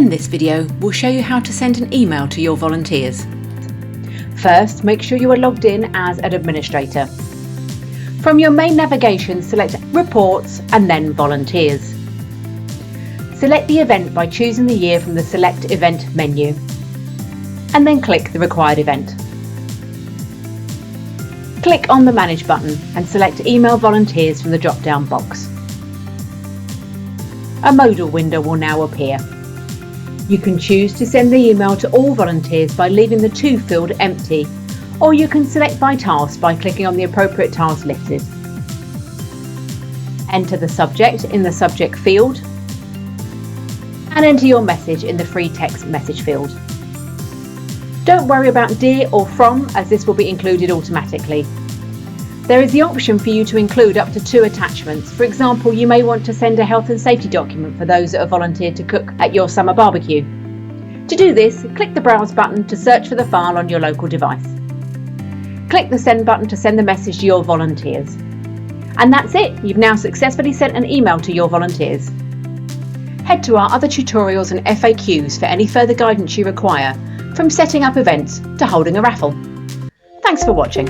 In this video, we'll show you how to send an email to your volunteers. First, make sure you are logged in as an administrator. From your main navigation, select Reports and then Volunteers. Select the event by choosing the year from the Select Event menu, and then click the required event. Click on the Manage button and select Email Volunteers from the drop-down box. A modal window will now appear. You can choose to send the email to all volunteers by leaving the To field empty, or you can select by task by clicking on the appropriate task listed. Enter the subject in the subject field and enter your message in the free text message field. Don't worry about Dear or From, as this will be included automatically. There is the option for you to include up to 2 attachments. For example, you may want to send a health and safety document for those that have volunteered to cook at your summer barbecue. To do this, click the Browse button to search for the file on your local device. Click the Send button to send the message to your volunteers. And that's it! You've now successfully sent an email to your volunteers. Head to our other tutorials and FAQs for any further guidance you require, from setting up events to holding a raffle. Thanks for watching.